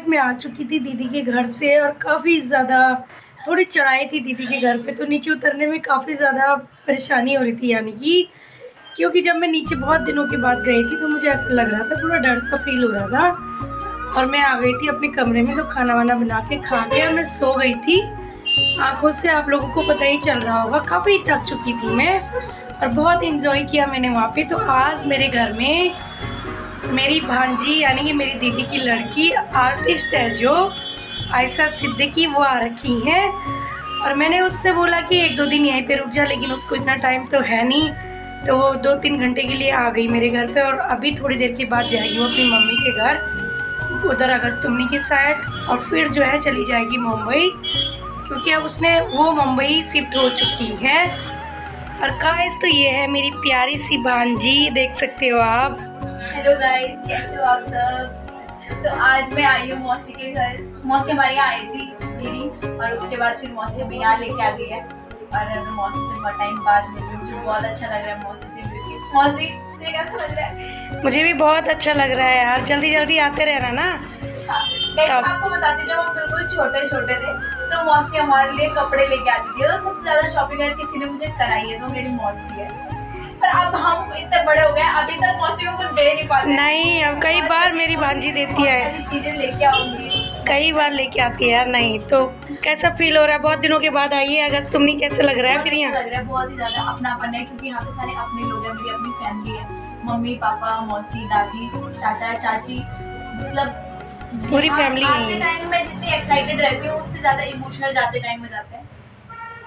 Guys मैं आ चुकी थी दीदी के घर से और काफ़ी ज़्यादा थोड़ी चढ़ाई थी दीदी के घर पे, तो नीचे उतरने में काफ़ी ज़्यादा परेशानी हो रही थी, यानी कि क्योंकि जब मैं नीचे बहुत दिनों के बाद गई थी तो मुझे ऐसा लग रहा था, थोड़ा डर सा फील हो रहा था। और मैं आ गई थी अपने कमरे में, तो खाना वाना बना के खा के और मैं सो गई थी। आँखों से आप लोगों को पता ही चल रहा होगा, काफ़ी थक चुकी थी मैं और बहुत एंजॉय किया मैंने वहाँ पे। तो आज मेरे घर में मेरी भांजी यानी कि मेरी दीदी की लड़की आर्टिस्ट है जो आयशा सिद्दीकी, वो आ रखी है। और मैंने उससे बोला कि 1-2 दिन यहीं पे रुक जा, लेकिन उसको इतना टाइम तो है नहीं, तो वो 2-3 घंटे के लिए आ गई मेरे घर पे और अभी थोड़ी देर के बाद जाएगी वो अपनी मम्मी के घर उधर अगस्तुमनी की साइड, और फिर जो है चली जाएगी मुंबई, क्योंकि अब वो मुंबई शिफ्ट हो चुकी है। और गाइस तो ये है मेरी प्यारी सी भांजी, देख सकते हो आप। हेलो गाइस, कैसे हो आप सब। तो आज मैं आई हूँ मौसी के घर। मौसी हमारे यहाँ आई थी मेरी, और उसके बाद फिर मौसी अभी यहाँ लेके आ गई है। और मौसी से बहुत टाइम बाद मिली, मुझे बहुत अच्छा लग रहा है मौसी से मिलके। मौसी तुझे कैसा लग रहा है? मुझे भी बहुत अच्छा लग रहा है यार, जल्दी जल्दी आते रहना ना। हाँ, आपको बताती, जब हम बिल्कुल छोटे छोटे थे तो मौसी हमारे लिए कपड़े लेके आती थी, तो सबसे ज्यादा शॉपिंग अगर किसी ने मुझे कराई है तो मेरी मौसी है। पर अब हम इतने बड़े हो गए, अभी तक मौसी को कुछ दे नहीं पाते। नहीं, अब कई बार मेरी भांजी देती है, चीजें लेके आऊंगी, कई बार लेके आती है यार। नहीं तो कैसा फील हो रहा है, बहुत दिनों के बाद आई है अगस्त, तुमने कैसे लग रहा है फिर यहाँ? लग रहा है बहुत ही ज्यादा अपनापन है, क्योंकि यहाँ पे सारे अपने लोग हैं, मेरी अपनी फैमिली है, मम्मी पापा मौसी दादी चाचा चाची, मतलब पूरी फैमिली आज है। के टाइम में जितनी एक्साइटेड रहती हूँ उससे ज्यादा इमोशनल जाते टाइम में जाते हैं,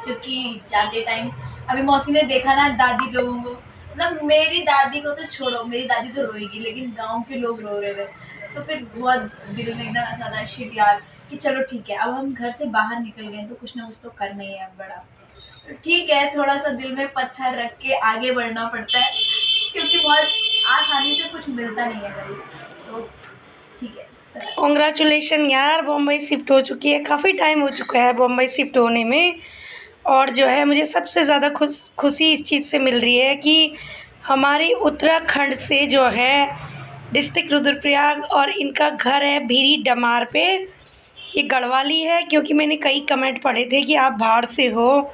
क्योंकि जाते टाइम अभी मौसी ने देखा ना दादी लोगों को, मतलब मेरी दादी को तो छोड़ो, मेरी दादी तो रोएगी, लेकिन गांव के लोग रो रहे थे, तो फिर बहुत दिल में एकदम ऐसा था शिट यार कि चलो ठीक है, अब हम घर से बाहर निकल गए तो कुछ ना कुछ तो करना ही है बड़ा। तो ठीक है, थोड़ा सा दिल में पत्थर रख के आगे बढ़ना पड़ता है, क्योंकि बहुत आसानी से कुछ मिलता नहीं है भाई। तो ठीक है, कॉन्ग्रेचुलेशन यार, बम्बई शिफ्ट हो चुकी है, काफ़ी टाइम हो चुका है बम्बई शिफ्ट होने में। और जो है मुझे सबसे ज़्यादा खुशी इस चीज़ से मिल रही है कि हमारी उत्तराखंड से जो है डिस्ट्रिक्ट रुद्रप्रयाग, और इनका घर है भीरी डमार पे, ये गढ़वाली है। क्योंकि मैंने कई कमेंट पढ़े थे कि आप बाहर से हो,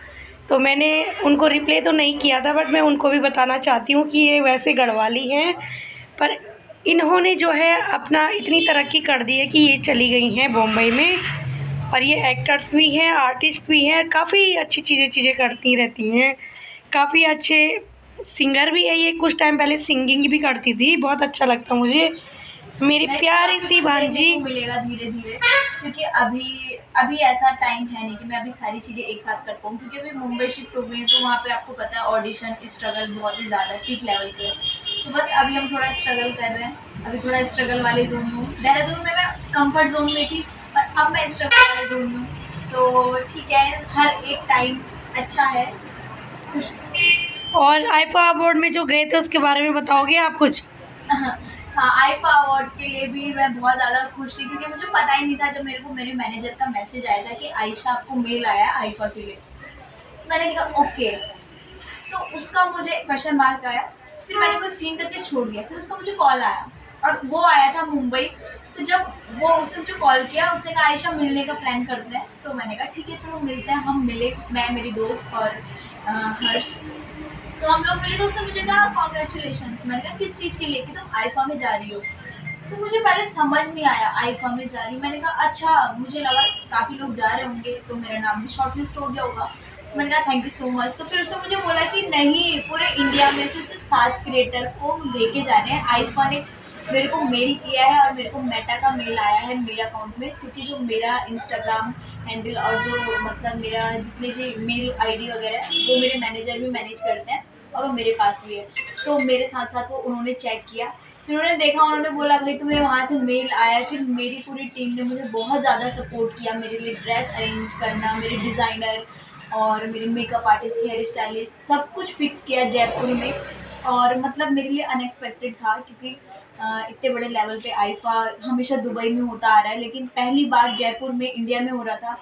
तो मैंने उनको रिप्लाई तो नहीं किया था, बट मैं उनको भी बताना चाहती हूँ कि ये वैसे गढ़वाली हैं, पर इन्होंने जो है अपना इतनी तरक्की कर दी है कि ये चली गई हैं बॉम्बे में, और ये एक्टर्स भी हैं, आर्टिस्ट भी हैं, काफ़ी अच्छी चीज़ें करती रहती हैं, काफ़ी अच्छे सिंगर भी है ये। कुछ टाइम पहले सिंगिंग भी करती थी, बहुत अच्छा लगता मुझे। मेरी प्यारी सी भांजी मिलेगा धीरे धीरे, क्योंकि अभी अभी ऐसा टाइम है नहीं कि मैं अभी सारी चीज़ें एक साथ कर पाऊँ, क्योंकि अभी मुंबई शिफ्ट हो गई हूँ, तो वहाँ पे आपको पता है ऑडिशन स्ट्रगल बहुत ही ज़्यादा पीक लेवल पे है। तो बस अभी हम थोड़ा स्ट्रगल कर रहे हैं, अभी थोड़ा स्ट्रगल वाले जोन में हूँ। देहरादून में मैं कंफर्ट जोन में थी, पर अब मैं स्ट्रगल वाले जोन में हूँ, तो ठीक है, हर एक टाइम अच्छा है, खुश। और आईफा अवार्ड में जो गए थे उसके बारे में बताओगे आप कुछ? हाँ, आईफा अवार्ड के लिए भी मैं बहुत ज़्यादा खुश थी, क्योंकि मुझे पता ही नहीं था, जब मेरे को मेरे मैनेजर का मैसेज आया था कि आयशा आपको मेल आया है आईफा के लिए, मैंने कहा ओके, तो उसका मुझे क्वेश्चन मार्क आया, फिर मैंने उसको सीन करके छोड़ दिया, फिर उसका मुझे कॉल आया, और वो आया था मुंबई। तो जब उसने मुझे कॉल किया, उसने कहा आयशा मिलने का प्लान करते हैं, तो मैंने कहा ठीक है चलो मिलते हैं। हम मिले, मैं, मेरी दोस्त और हर्ष, तो हम लोग मिले, तो उसने मुझे कहा कॉन्ग्रेचुलेशंस। मैंने कहा किस चीज़ के लिए? कि तुम आईफा में जा रही हो। तो मुझे पहले समझ नहीं आया आईफा में जा रही हूँ, मैंने कहा अच्छा, मुझे लगा काफ़ी लोग जा रहे होंगे तो मेरा नाम भी शॉर्टलिस्ट हो गया होगा। तो मैंने कहा थैंक यू सो मच। तो फिर उसने मुझे बोला कि नहीं, पूरे इंडिया में से सिर्फ 7 क्रिएटर को लेके जा रहे हैं। आईफा ने मेरे को मेल किया है और मेरे को मेटा का मेल आया है मेरे अकाउंट में, क्योंकि जो मेरा इंस्टाग्राम हैंडल और जो मतलब मेरा जितने भी मेल आईडी वगैरह वो मेरे मैनेजर भी मैनेज करते हैं, और वो मेरे पास भी है, तो मेरे साथ साथ वो उन्होंने चेक किया, फिर उन्होंने देखा, उन्होंने बोला भाई तुम्हें वहाँ से मेल आया है। फिर मेरी पूरी टीम ने मुझे बहुत ज़्यादा सपोर्ट किया, मेरे लिए ड्रेस अरेंज करना, मेरे डिज़ाइनर और मेरे मेकअप आर्टिस्ट, हेयर स्टाइलिस्ट, सब कुछ फिक्स किया जयपुर में। और मतलब मेरे लिए अनएक्सपेक्टेड था, क्योंकि इतने बड़े लेवल पे आईफा हमेशा दुबई में होता आ रहा है, लेकिन पहली बार जयपुर में इंडिया में हो रहा था,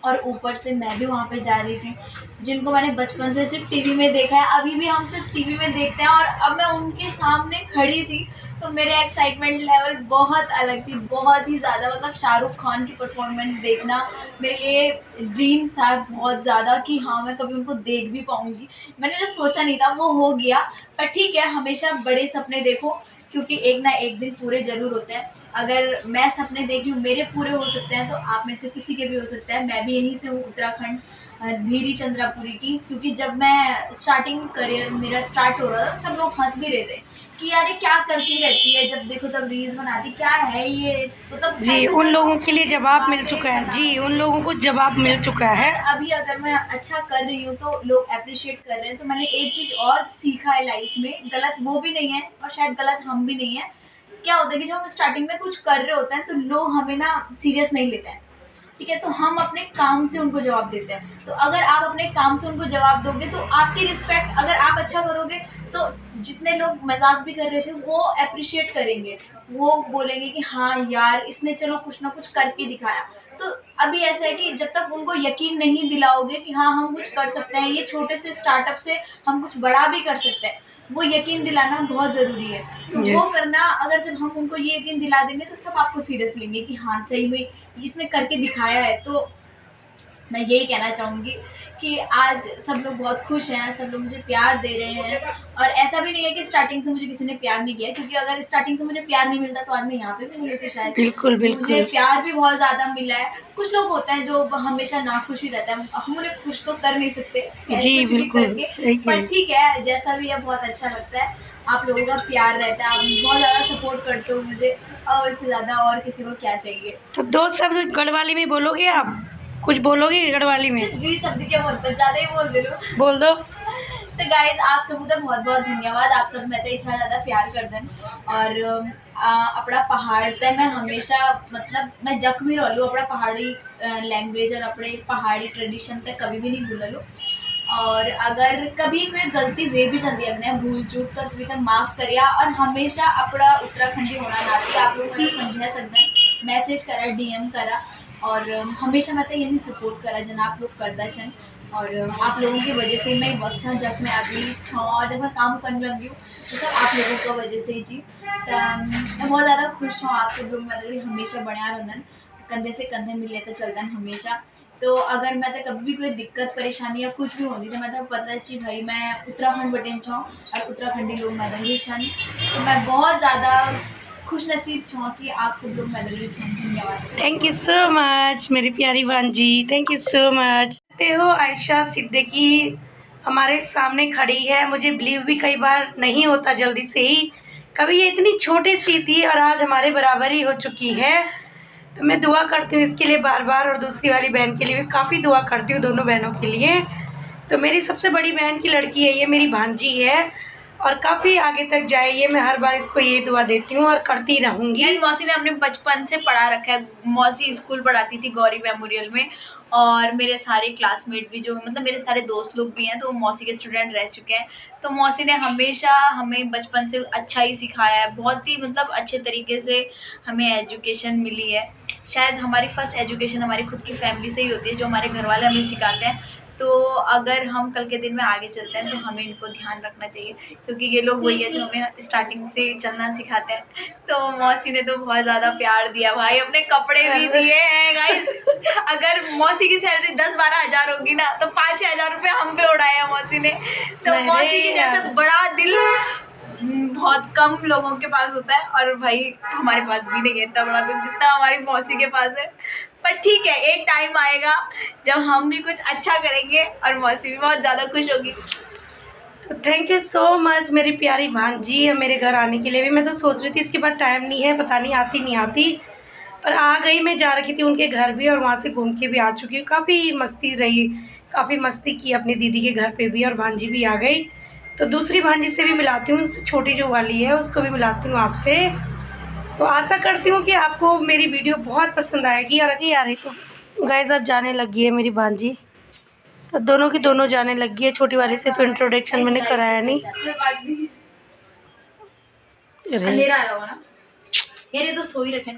और ऊपर से मैं भी वहाँ पे जा रही थी, जिनको मैंने बचपन से सिर्फ टीवी में देखा है, अभी भी हम सिर्फ टीवी में देखते हैं, और अब मैं उनके सामने खड़ी थी तो मेरे एक्साइटमेंट लेवल बहुत अलग थी, बहुत ही ज़्यादा। मतलब शाहरुख खान की परफॉर्मेंस देखना मेरे लिए ड्रीम था बहुत ज़्यादा कि हाँ, मैं कभी उनको देख भी पाऊँगी। मैंने जो सोचा नहीं था वो हो गया। पर ठीक है, हमेशा बड़े सपने देखो, क्योंकि एक ना एक दिन पूरे ज़रूर होते हैं। अगर मैं सपने देख रही हूँ, मेरे पूरे हो सकते हैं, तो आप में से किसी के भी हो सकता है। मैं भी यहीं से हूँ, उत्तराखंड, भीरी चंद्रापुरी की। क्योंकि जब मैं स्टार्टिंग करियर मेरा स्टार्ट हो रहा था, सब लोग हँस भी रहे थे कि यार ये क्या करती रहती है, जब देखो तब रील्स बनाती, क्या है ये? मतलब जी, ऐसे उन सब लोगों लोग के लिए छोटी-सी जवाब मिल बातें चुका है। बना जी, रहे उन थे। लोगों को जवाब ठीक मिल है, चुका है। एंड अभी अगर मैं अच्छा कर रही हूँ तो लोग एप्रिशिएट कर रहे हैं, तो मैंने एक चीज़ और सीखा है लाइफ में, गलत वो भी नहीं है और शायद गलत हम भी नहीं है। क्या होता है कि जब हम स्टार्टिंग में कुछ कर रहे होते हैं तो लोग हमें ना सीरियस नहीं लेते हैं। ठीक है, तो हम अपने काम से उनको जवाब देते हैं। तो अगर आप अपने काम से उनको जवाब दोगे तो आपकी रिस्पेक्ट, अगर आप अच्छा करोगे तो जितने लोग मजाक भी कर रहे थे वो अप्रिशिएट करेंगे। वो बोलेंगे कि हाँ यार, इसने चलो कुछ ना कुछ करके दिखाया। तो अभी ऐसा है कि जब तक उनको यकीन नहीं दिलाओगे कि हाँ, हम कुछ कर सकते हैं, ये छोटे से स्टार्टअप से हम कुछ बड़ा भी कर सकते हैं, वो यकीन दिलाना बहुत ज़रूरी है। तो वो यस, करना, अगर जब हम उनको ये यकीन दिला देंगे तो सब आपको सीरियस लेंगे कि हाँ, सही में इसने करके दिखाया है। तो मैं यही कहना चाहूँगी कि आज सब लोग बहुत खुश हैं, सब लोग मुझे प्यार दे रहे हैं। और ऐसा भी नहीं है कि स्टार्टिंग से मुझे किसी ने प्यार नहीं किया है, क्योंकि अगर स्टार्टिंग से मुझे प्यार नहीं मिलता तो आज मैं यहाँ पे भी नहीं होती शायद। बिल्कुल, मुझे बिल्कुल। प्यार भी बहुत ज़्यादा मिला है। कुछ लोग होते हैं जो हमेशा नाखुश ही रहते हैं, हम उन्हें खुश तो कर नहीं सकते जी, कुछ भी बिल्कुल, करके। सही कह पर रही। ठीक है, जैसा भी है बहुत अच्छा लगता है। आप लोगों का प्यार रहता है, आप बहुत ज़्यादा सपोर्ट करते हो मुझे, और इससे ज़्यादा और किसी को क्या चाहिए। तो 2 शब्द गढ़वाली में बोलोगे आप? कुछ बोलोगे गढ़वाली में? सिर्फ 20 शब्द क्या बोलते हो, ज़्यादा ही बोल दे लो। बोल दो। तो गाइज आप सबको तो बहुत बहुत धन्यवाद, आप सब मैं इतना ज़्यादा प्यार करते हैं। और अपना पहाड़ ते मैं हमेशा, मतलब मैं जख भी रहलू अपना पहाड़ी लैंग्वेज और अपने पहाड़ी ट्रेडिशन तक कभी भी नहीं भूललू। और अगर कभी कोई गलती वे भी जाती है, अगर भूल चूक तो तुम्हें तो माफ़ करिया। और हमेशा अपना उत्तराखंडी होना नाती आप लोग ही समझा सकते हैं, मैसेज करा, डीएम करा। और हमेशा मैं तो यही सपोर्ट करा जन आप लोग करता छन। और आप लोगों की वजह से मैं वक्त छा जब मैं अभी छा और जब मैं काम करने लगी हूँ, तो सब आप लोगों की वजह से ही जी। तो मैं बहुत ज़्यादा खुश हूँ, आप सब लोग मतलब हमेशा बढ़िया रहन, कंधे से कंधे मिले तो चलते हमेशा। तो अगर मैं तो कभी भी कोई दिक्कत परेशानी या कुछ भी होती तो मैं तो पता ची भाई मैं उत्तराखंड बटेन छाऊँ और उत्तराखंडी लोग मैदगी छन। तो मैं बहुत ज़्यादा खुश नसीब छाऊँ कि आप सब लोग मैदगी छन। धन्यवाद। थैंक यू सो मच मेरी प्यारी भांजी, थैंक यू सो मच। देखते हो आयशा सिद्दीकी हमारे सामने खड़ी है। मुझे बिलीव भी कई बार नहीं होता जल्दी से ही, कभी ये इतनी छोटी सी थी और आज हमारे बराबर ही हो चुकी है। तो मैं दुआ करती हूँ इसके लिए बार बार, और दूसरी वाली बहन के लिए भी काफ़ी दुआ करती हूँ, दोनों बहनों के लिए। तो मेरी सबसे बड़ी बहन की लड़की है ये, मेरी भांजी है और काफ़ी आगे तक जाए ये, मैं हर बार इसको ये दुआ देती हूँ और करती रहूँगी। गाइस मौसी ने अपने बचपन से पढ़ा रखा है। मौसी स्कूल पढ़ाती थी गौरी मेमोरियल में, और मेरे सारे क्लासमेट भी जो मतलब मेरे सारे दोस्त लोग भी हैं तो वो मौसी के स्टूडेंट रह चुके हैं। तो मौसी ने हमेशा हमें बचपन से अच्छा ही सिखाया है, बहुत ही मतलब अच्छे तरीके से हमें एजुकेशन मिली है। शायद हमारी फर्स्ट एजुकेशन हमारी खुद की फैमिली से ही होती है, जो हमारे घर वाले हमें सिखाते हैं। तो अगर हम कल के दिन में आगे चलते हैं तो हमें इनको ध्यान रखना चाहिए, क्योंकि ये लोग वही है जो हमें स्टार्टिंग से चलना सिखाते हैं। तो मौसी ने तो बहुत ज़्यादा प्यार दिया भाई, अपने कपड़े भी दिए हैं गाइस। अगर मौसी की सैलरी 10-12 हज़ार होगी ना तो 5-6 हज़ार रुपये हम पे उड़ाए हैं मौसी ने। तो मौसी की जैसा बड़ा दिल बहुत कम लोगों के पास होता है, और भाई हमारे पास भी नहीं है इतना बड़ा दिल जितना हमारी मौसी के पास है। पर ठीक है, एक टाइम आएगा जब हम भी कुछ अच्छा करेंगे और मौसी भी बहुत ज़्यादा खुश होगी। तो थैंक यू सो मच मेरी प्यारी भांजी मेरे घर आने के लिए भी। मैं तो सोच रही थी इसके बाद टाइम नहीं है, पता नहीं आती नहीं आती, पर आ गई। मैं जा रखी थी उनके घर भी और वहाँ से घूम के भी आ चुकी हूँ। काफ़ी मस्ती रही, काफ़ी मस्ती की अपनी दीदी के घर पे भी, और भांजी भी आ गई। तो दूसरी भांजी से भी मिलाती हूँ, उससे छोटी जो वाली है उसको भी मिलाती हूँ आपसे। तो आशा करती हूँ कि आपको मेरी वीडियो बहुत पसंद आएगी और अच्छी आ रही। तो गाइस अब जाने लगी है मेरी भांजी, तो दोनों की दोनों जाने लगी है। छोटी वाली से तो इंट्रोडक्शन मैंने कराया नहीं। अंधेरा आ रहा होगा ना यार, ये तो सो ही रखे।